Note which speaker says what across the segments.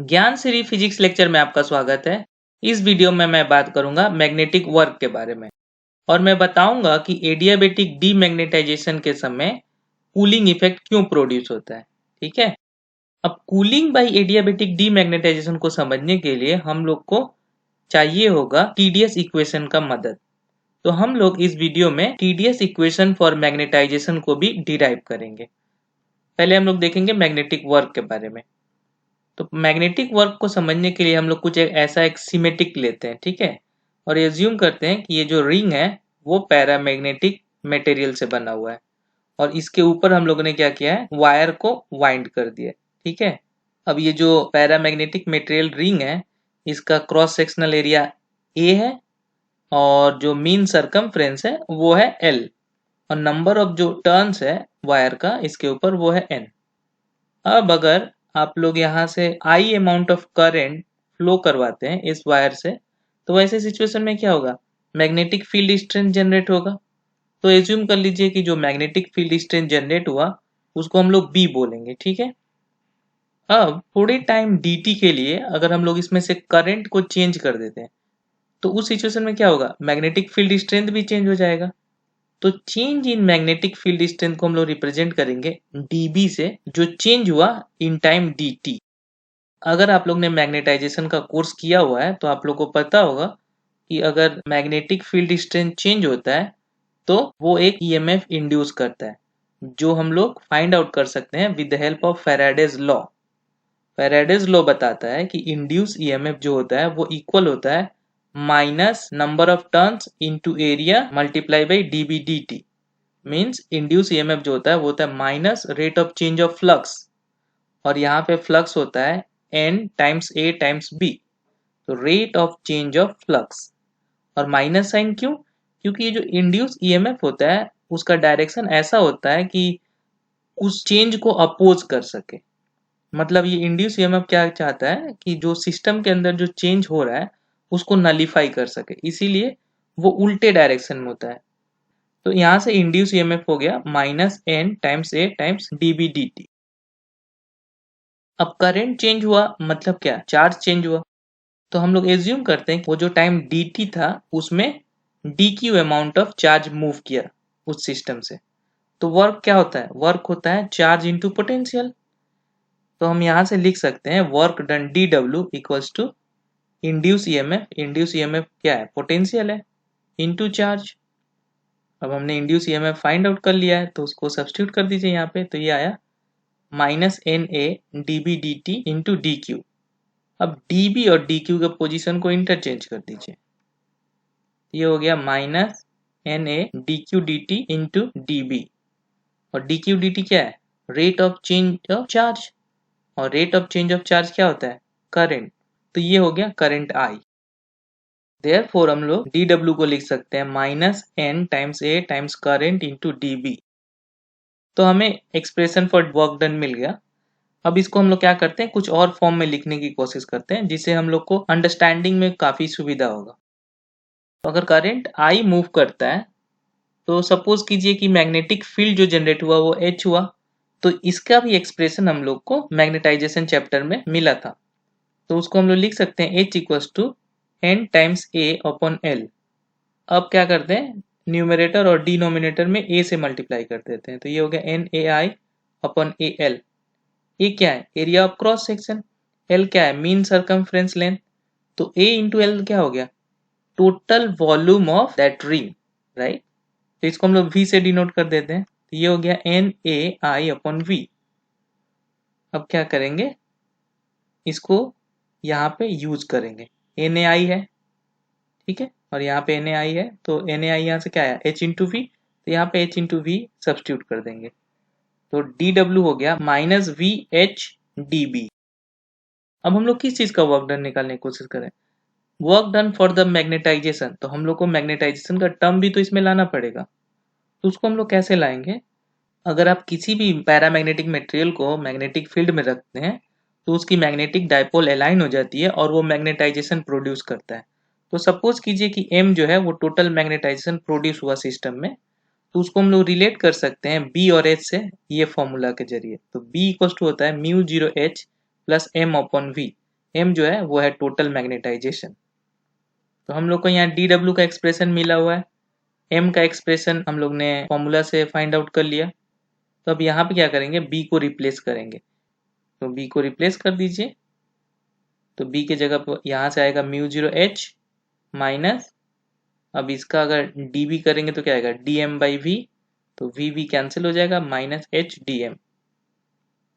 Speaker 1: ज्ञान Shri physics lecture में आपका स्वागत है। इस वीडियो में मैं बात करूंगा मैग्नेटिक वर्क के बारे में और मैं बताऊंगा कि एडियाबेटिक डीमैग्नेटाइजेशन के समय कूलिंग इफेक्ट क्यों प्रोड्यूस होता है। ठीक है, अब कूलिंग बाय एडियाबेटिक डीमैग्नेटाइजेशन को समझने के लिए हम लोग को चाहिए होगा टीडीएस इक्वेशन का मदद। तो हम लोग इस वीडियो में टीडीएस इक्वेशन फॉर मैग्नेटाइजेशन को भी डिराइव करेंगे। पहले हम लोग देखेंगे मैग्नेटिक वर्क के बारे में। तो मैग्नेटिक वर्क को समझने के लिए हम लोग कुछ ऐसा एक सिमेटिक लेते हैं, ठीक है, और एज्यूम करते हैं कि ये जो रिंग है वो पैरामैग्नेटिक मटेरियल से बना हुआ है और इसके ऊपर हम लोगों ने क्या किया है, वायर को वाइंड कर दिया। ठीक है, अब ये जो पैरामैग्नेटिक मटेरियल रिंग है इसका क्रॉस सेक्शनल एरिया ए है और जो मीन सरकमफ्रेंस है वो है एल और नंबर ऑफ जो टर्न्स है वायर का इसके ऊपर वो है एन। अब अगर आप लोग यहाँ से आई अमाउंट ऑफ करंट फ्लो करवाते हैं इस वायर से, तो वैसे सिचुएशन में क्या होगा, मैग्नेटिक फील्ड स्ट्रेंथ जनरेट होगा। तो एज्यूम कर लीजिए कि जो मैग्नेटिक फील्ड स्ट्रेंथ जनरेट हुआ उसको हम लोग बी बोलेंगे। ठीक है, अब थोड़े टाइम dt के लिए अगर हम लोग इसमें से करंट को चेंज कर देते हैं तो उस सिचुएशन में क्या होगा, मैग्नेटिक फील्ड स्ट्रेंथ भी चेंज हो जाएगा। तो change in magnetic field strength को हम लोग रिप्रेजेंट करेंगे dB से, जो चेंज हुआ इन टाइम dt। अगर आप लोग ने मैग्नेटाइजेशन का कोर्स किया हुआ है तो आप लोग को पता होगा कि अगर मैग्नेटिक फील्ड स्ट्रेंथ चेंज होता है तो वो एक ईएमएफ इंड्यूस करता है, जो हम लोग फाइंड आउट कर सकते हैं with the help of Faraday's law. Faraday's law बताता है कि इंड्यूस ईएमएफ जो होता है वो इक्वल होता है minus number of turns into area multiply by dB dt। Means induce EMF जो होता है वो होता है minus rate of change of flux और यहाँ पे फ्लक्स होता है n times a times b, तो rate of change of flux. और माइनस साइन क्यों, क्योंकि ये जो इंड्यूस ईएमएफ होता है उसका डायरेक्शन ऐसा होता है कि उस चेंज को अपोज कर सके। मतलब ये इंड्यूस ईएमएफ क्या चाहता है कि जो सिस्टम के अंदर जो चेंज हो रहा है उसको नलीफाई कर सके, इसीलिए वो उल्टे डायरेक्शन में होता है। तो यहाँ से इंड्यूस ईएमएफ हो गया minus n times a times dB dt। अब करंट चेंज हुआ मतलब क्या, चार्ज चेंज हुआ। तो हम लोग एज्यूम करते हैं वो जो टाइम dt था उसमें dq amount of charge move किया उस सिस्टम से। तो वर्क क्या होता है, वर्क होता है चार्ज इनटू पोटेंशियल। तो हम यहाँ से लिख सकते हैं work done dw equals to induce EMF, induce EMF क्या है, पोटेंशियल है, इनटू चार्ज। अब हमने इंड्यूस ईएमएफ फाइंड आउट कर लिया है तो उसको सब्स्टिट्यूट कर दीजिए यहाँ पे, तो ये आया minus N A dB dt into dq। अब dB और dq के पोजीशन को इंटरचेंज कर दीजिए, ये हो गया minus N A dq dt into dB और dq dt क्या है, rate of change of charge और rate of change of charge क्या होता है, करंट। तो ये हो गया करंट I। देयरफॉर हम लोग dw को लिख सकते हैं minus n times a times current into dB। तो हमें एक्सप्रेशन फॉर वर्क डन मिल गया। अब इसको हम लोग क्या करते हैं, कुछ और फॉर्म में लिखने की कोशिश करते हैं जिससे हम लोग को अंडरस्टैंडिंग में काफी सुविधा होगा। तो अगर करंट I मूव करता है तो सपोज कीजिए कि मैग्नेटिक फील्ड जो जनरेट हुआ वो H हुआ, तो इसका भी एक्सप्रेशन हम लोग को मैग्नेटाइजेशन चैप्टर में मिला था। तो उसको हम लोग लिख सकते हैं H equals to n times a upon l। अब क्या करते हैं, न्यूमरेटर और डिनोमिनेटर में a से मल्टीप्लाई कर देते हैं, तो ये हो गया n a i upon a l। ए क्या है, area of cross section, L क्या है, मीन सरकमफ्रेंस लेंथ। तो ए इंटू एल क्या हो गया, total volume of that ring, right. तो इसको हम लोग वी से डिनोट कर देते हैं, तो ये हो गया N A I upon V. अब क्या करेंगे, इसको यहाँ पे यूज करेंगे, एन ए आई है, ठीक है, और यहाँ पे एन ए आई है, तो एन ए आई यहाँ से क्या आया, एच इंटू वी, तो यहाँ पे एच इंटू वी सब्स्टिट्यूट कर देंगे, तो डी डब्ल्यू हो गया minus V H D B. अब हम लोग किस चीज का वर्क डन निकालने की कोशिश करें, work done for the magnetization. तो हम लोग को मैग्नेटाइजेशन का टर्म भी तो इसमें लाना पड़ेगा, तो उसको हम लोग कैसे लाएंगे। अगर आप किसी भी पैरामैग्नेटिक मटेरियल को मैग्नेटिक फील्ड में रखते हैं तो उसकी मैग्नेटिक डायपोल अलाइन हो जाती है और वो मैग्नेटाइजेशन प्रोड्यूस करता है। तो सपोज कीजिए कि m जो है वो टोटल मैग्नेटाइजेशन प्रोड्यूस हुआ सिस्टम में, तो उसको हम लोग रिलेट कर सकते हैं b और h से, ये फॉर्मूला के जरिए। तो b इक्वल टू होता है mu zero h plus m upon v, m जो है वो है टोटल मैग्नेटाइजेशन। तो हम लोग को यहाँ dw का एक्सप्रेशन मिला हुआ है, m का एक्सप्रेशन हम लोग ने फॉर्मूला से फाइंड आउट कर लिया। तो अब यहाँ पे क्या करेंगे, b को रिप्लेस करेंगे। तो b को रिप्लेस कर दीजिए। तो b के जगह पर यहाँ से आएगा μ0h माइनस, अब इसका अगर db करेंगे तो क्या आएगा dm/v, तो v कैंसिल हो जाएगा, माइनस h dm।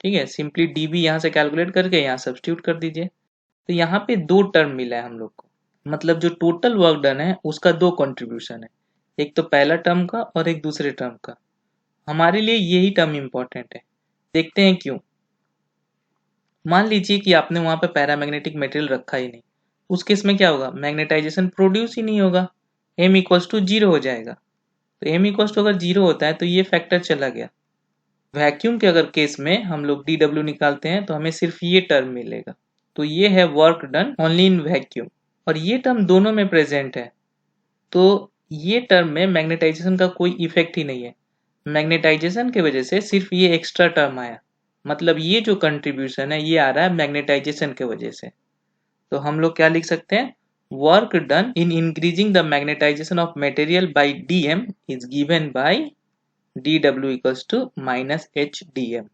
Speaker 1: ठीक है, सिंपली db यहाँ से कैलकुलेट करके यहाँ सब्स्टिट्यूट कर दीजिए। तो यहाँ पे दो टर्म मिला है हम लोग को, मतलब जो टोटल वर्क डन है उसका दो कंट्रीब्यूशन है, एक तो पहला टर्म का और एक दूसरे टर्म का। हमारे लिए यही टर्म इंपॉर्टेंट है, देखते हैं क्यों। मान लीजिए कि आपने वहां पे पैरामैग्नेटिक मटेरियल रखा ही नहीं, उस केस में क्या होगा, मैग्नेटाइजेशन प्रोड्यूस ही नहीं होगा, m इक्वल्स टू 0 हो जाएगा। तो m इक्वल्स टू अगर 0 होता है तो ये फैक्टर चला गया। वैक्यूम के अगर केस में हम लोग dw निकालते हैं तो हमें सिर्फ ये टर्म मिलेगा। तो ये है work done only in vacuum, और ये टर्म दोनों में प्रेजेंट है। तो ये टर्म में मैग्नेटाइजेशन का कोई इफेक्ट ही नहीं है, मैग्नेटाइजेशन की वजह से सिर्फ ये एक्स्ट्रा टर्म आया, मतलब ये जो कंट्रीब्यूशन है ये आ रहा है मैग्नेटाइजेशन के वजह से। तो हम लोग क्या लिख सकते हैं, work done in increasing the magnetisation of material by dm is given by dw equals to minus H dm।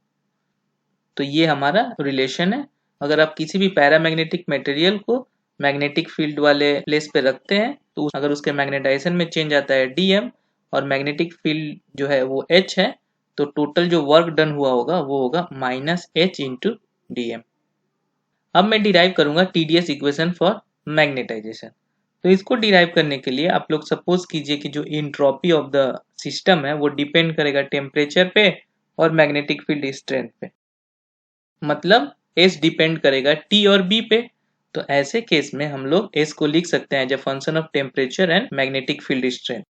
Speaker 1: तो ये हमारा रिलेशन है। अगर आप किसी भी पैरामैग्नेटिक मटेरियल को मैग्नेटिक फील्ड वाले प्लेस पे रखते हैं तो अगर उसके मैग्नेटाइजेशन में चेंज आता है dm और मैग्नेटिक फील्ड जो है वो h है, तो टोटल जो वर्क डन हुआ होगा वो होगा माइनस h इंटू dm। अब मैं डिराइव करूंगा TdS इक्वेशन फॉर मैग्नेटाइजेशन। तो इसको डिराइव करने के लिए आप लोग सपोज कीजिए कि जो एंट्रोपी ऑफ द सिस्टम है वो डिपेंड करेगा टेम्परेचर पे और मैग्नेटिक फील्ड स्ट्रेंथ पे, मतलब S डिपेंड करेगा T और B पे। तो ऐसे केस में हम लोग S को लिख सकते हैं as a function of temperature and magnetic field strength.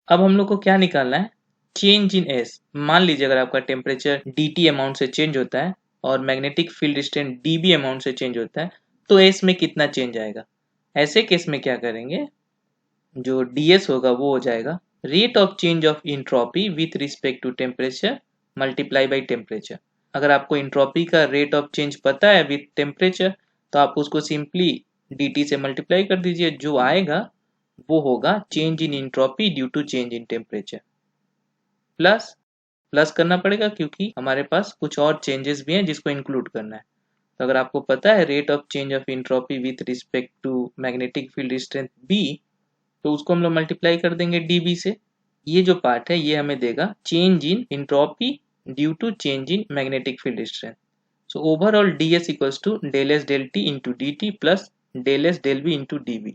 Speaker 1: अब हम लोग को क्या निकालना है, चेंज इन S। मान लीजिए अगर आपका टेम्परेचर dt अमाउंट से चेंज होता है और magnetic field strength dB amount से चेंज होता है तो S में कितना चेंज आएगा। ऐसे केस में क्या करेंगे, जो ds होगा वो हो जाएगा rate of change of entropy with respect to temperature multiply by temperature. अगर आपको इंट्रोपी का रेट ऑफ चेंज पता है विथ टेम्परेचर तो आप उसको सिंपली dt से मल्टीप्लाई कर दीजिए, जो आएगा वो होगा change in entropy due to change in temperature. Plus करना पड़ेगा क्योंकि हमारे पास कुछ और चेंजेस भी हैं जिसको इंक्लूड करना है। तो अगर आपको पता है rate of change of entropy with respect to magnetic field strength B, तो उसको हम लोग मल्टीप्लाई कर देंगे dB से। ये जो पार्ट है ये हमें देगा change in entropy due to change in magnetic field strength. So overall ds equals to del S del T into dt plus del S del B into dB।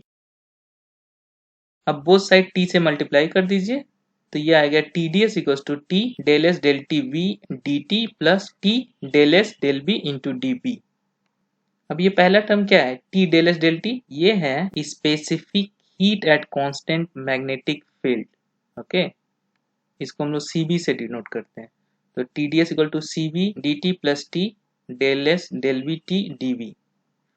Speaker 1: अब बोथ साइड t से multiply कर दीजिए, तो ये आएगा TdS equals to T del S del T V D T plus T del S del B into dB। अब ये पहला टर्म क्या है, T del S del T, ये है specific heat at constant magnetic field. Okay, इसको हम लोग CB से डिनोट करते हैं। तो TdS equal to CB dt plus T del S del B T dB।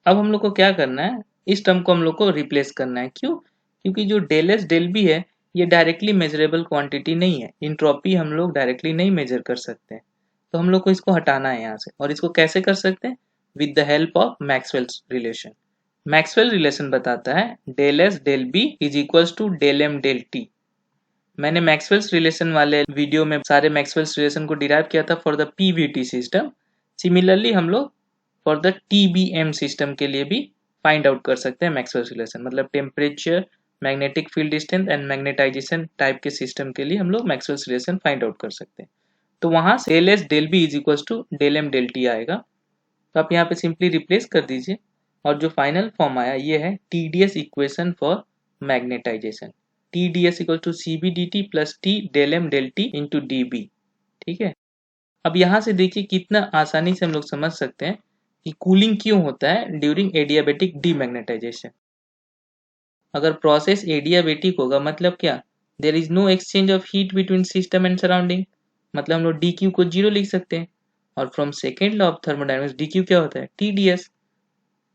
Speaker 1: अब हम लोग को क्या करना है, इस टर्म को हम लोग को रिप्लेस करना है। क्यों, क्योंकि जो डेल एस डेल बी है ये डायरेक्टली मेजरेबल क्वांटिटी नहीं है, इंट्रोपी हम लोग डायरेक्टली नहीं मेजर कर सकते हैं। तो हम लोग को इसको हटाना है यहाँ से, और इसको कैसे कर सकते हैं, with the help of Maxwell's relation. Maxwell relation बताता है del S del B is equals to del M del T. मैंने मैक्सवेल्स रिलेशन वाले वीडियो में सारे मैक्सवेल्स रिलेशन को डिराइव किया था for the PVT system. Similarly हम लोग फॉर द टीबीएम सिस्टम के लिए भी फाइंड आउट कर सकते हैं मैक्सवेल्स रिलेशन, मतलब temperature, magnetic field strength and magnetisation type के सिस्टम के लिए हम लोग मैक्सवेल्स रिलेशन फाइंड आउट कर सकते हैं। तो वहां से del S del B is equal to del M del T आएगा। तो आप यहाँ पे सिंपली रिप्लेस कर दीजिए, और जो फाइनल फॉर्म आया ये है TdS equation for magnetisation. TdS equal to CB dt plus T del M del T into dB। ठीक है, अब यहाँ से देखिए कितना आसानी से हम लोग समझ सकते हैं कि कूलिंग क्यों होता है ड्यूरिंग एडियाबेटिक डीमैग्नेटाइजेशन। अगर प्रोसेस एडियाबेटिक होगा मतलब क्या, there is no exchange of heat between system and surrounding, मतलब हम लोग dq को 0 लिख सकते हैं। और from second law of thermodynamics dq क्या होता है, TdS।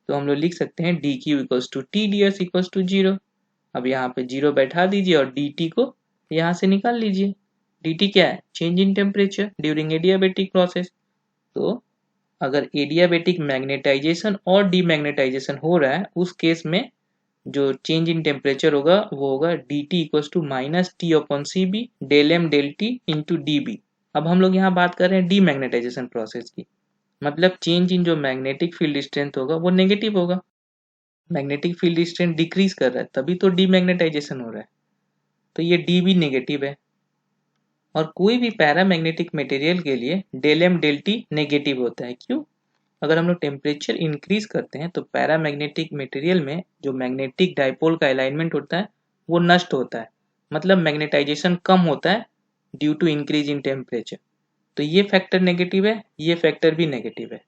Speaker 1: तो हम लोग लिख सकते हैं dq equals to TdS equals to 0। अब यहाँ पे 0 बैठा दीजिए और dt को यहाँ से निकाल लीजिए। dt क्या है, change in temperature during adiabatic process. तो अगर एडियाबेटिक मैग्नेटाइजेशन और डीमैग्नेटाइजेशन हो रहा है उस केस में जो चेंज इन टेम्परेचर होगा वो होगा dt equals to minus T upon C B del M del T into D B. अब हम लोग यहाँ बात कर रहे हैं डीमैग्नेटाइजेशन प्रोसेस की, मतलब चेंज इन जो मैग्नेटिक फील्ड स्ट्रेंथ होगा वो नेगेटिव होगा। मैग्नेटिक फील्ड स्ट्रेंथ डिक्रीज कर रहा है तभी तो डीमैग्नेटाइजेशन हो रहा है, तो ये डी भी नेगेटिव है। और कोई भी पैरामैग्नेटिक मटेरियल के लिए del M del T negative होता है। क्यों? अगर हम लोग टेम्परेचर इंक्रीज करते हैं तो पैरामैग्नेटिक मटेरियल में जो मैग्नेटिक डाइपोल का अलाइनमेंट होता है वो नष्ट होता है, मतलब मैग्नेटाइजेशन कम होता है due to increase in temperature. तो ये फैक्टर नेगेटिव है, ये फैक्टर भी नेगेटिव है,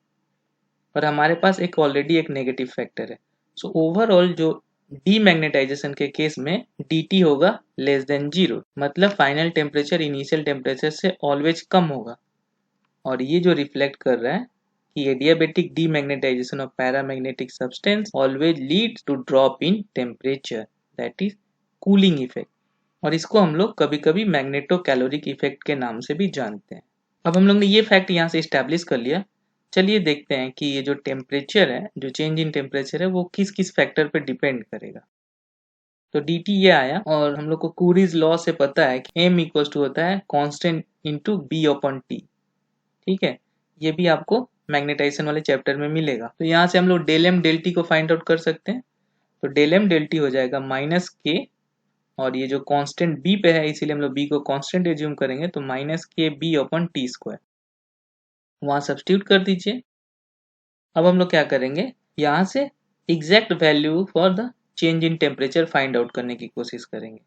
Speaker 1: और हमारे पास ऑलरेडी एक नेगेटिव फैक्टर है। सो ओवरऑल जो डीमैग्नेटाइजेशन के केस में dt होगा लेस देन 0, मतलब फाइनल टेम्परेचर इनिशियल टेम्परेचर से ऑलवेज कम होगा। और ये जो रिफ्लेक्ट कर रहा है कि adiabatic demagnetisation of paramagnetic substance always leads to drop in temperature, that is cooling effect. और इसको हम लोग कभी कभी मैग्नेटो कैलोरिक इफेक्ट के नाम से भी जानते हैं। अब हम लोग ने ये फैक्ट यहाँ से इस्टेब्लिश कर लिया। चलिए देखते हैं कि ये जो टेम्परेचर है, जो चेंज इन टेम्परेचर है, वो किस किस फैक्टर पर डिपेंड करेगा। तो dt ये आया, और हम लोग को कूरीज लॉ से पता है कि m इक्वल टू होता है constant into b upon t। ठीक है, ये भी आपको मैग्नेटाइजेशन वाले चैप्टर में मिलेगा। तो यहाँ से हम लोग डेल एम डेल टी को फाइंड आउट कर सकते हैं। तो डेल एम डेल टी हो जाएगा माइनस के, और ये जो कांस्टेंट b पे है इसीलिए हम लोग b को कांस्टेंट एज्यूम करेंगे, तो माइनस के बी अपॉन टी स्क्वायर, वहाँ सब्स्टिट्यूट कर दीजिए। अब हम लोग क्या करेंगे, यहाँ से exact value for the change in temperature find out करने की कोशिश करेंगे।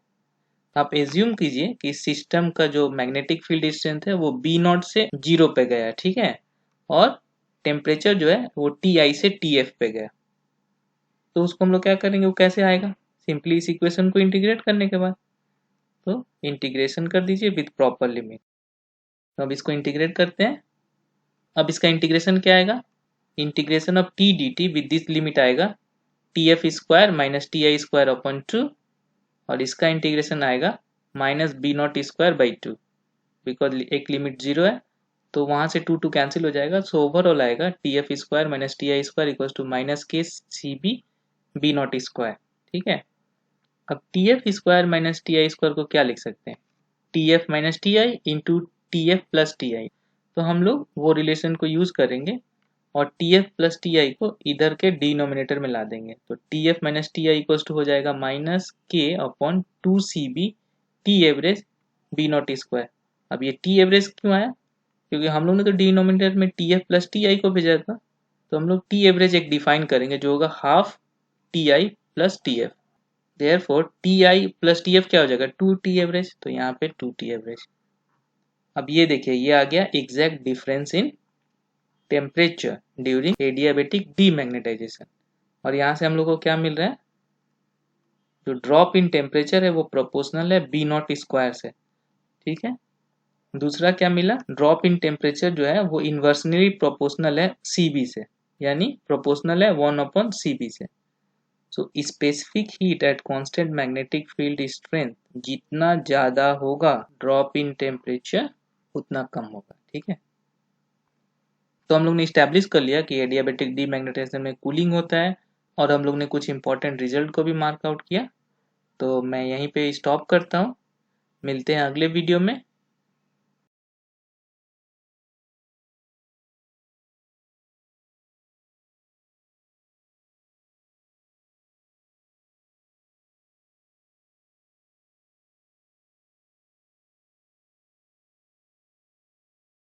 Speaker 1: आप एज्यूम कीजिए कि सिस्टम का जो मैग्नेटिक फील्ड स्ट्रेंथ है वो बी नॉट से 0 पे गया, ठीक है, और टेम्परेचर जो है वो टी से टी पे गया। तो उसको हम लोग क्या करेंगे, वो कैसे आएगा, सिंपली इस इक्वेशन को इंटीग्रेट करने के बाद। तो इंटीग्रेशन कर दीजिए विथ प्रॉपर लिमिट। तो अब इसको इंटीग्रेट करते हैं। अब इसका इंटीग्रेशन क्या आएगा, integration of T D T with this limit आएगा T F square minus T I square upon 2, और इसका इंटीग्रेशन आएगा minus B not square by 2, because एक लिमिट 0 है तो वहां से 2 कैंसिल हो जाएगा। सो ओवरऑल आएगा T F square minus T I square equal to minus K C B B not square. ठीक है, अब T F square minus T I square को क्या लिख सकते हैं, T F minus T I into T F plus T I. तो हम लोग वो रिलेशन को यूज करेंगे और T F plus T I को इधर के डिनोमिनेटर में ला देंगे। तो T F minus T I equal to हो जाएगा minus K upon 2 C B T average B not square. अब ये टी एवरेज क्यों आया, क्योंकि हम लोग ने तो डिनोमिनेटर में T F plus T I को भेजा था। तो हम लोग टी एवरेज एक डिफाइन करेंगे जो होगा half T I plus T F. Therefore T I plus T F क्या हो जाएगा, 2 टी एवरेज, तो यहाँ पे 2 टी एवरेज। अब ये देखिए, ये आ गया exact difference in temperature during adiabatic demagnetisation. और यहाँ से हम लोग को क्या मिल रहा है, जो ड्रॉप इन टेम्परेचर है वो प्रोपोर्शनल है बी नॉट स्क्वायर से। ठीक है, दूसरा क्या मिला, ड्रॉप इन टेम्परेचर जो है वो इन्वर्सनली प्रोपोर्शनल है सी बी से, यानी प्रोपोर्शनल है 1 अपॉन सी बी से। So specific heat at constant magnetic field strength जितना ज्यादा होगा ड्रॉप इन टेम्परेचर उतना कम होगा। ठीक है, तो हम लोग ने इस्टेब्लिश कर लिया कि एडियाबेटिक डीमैग्नेटाइजेशन में कूलिंग होता है, और हम लोग ने कुछ इंपॉर्टेंट रिजल्ट को भी मार्क आउट किया। तो मैं यहीं पे स्टॉप करता हूँ, मिलते हैं अगले वीडियो में।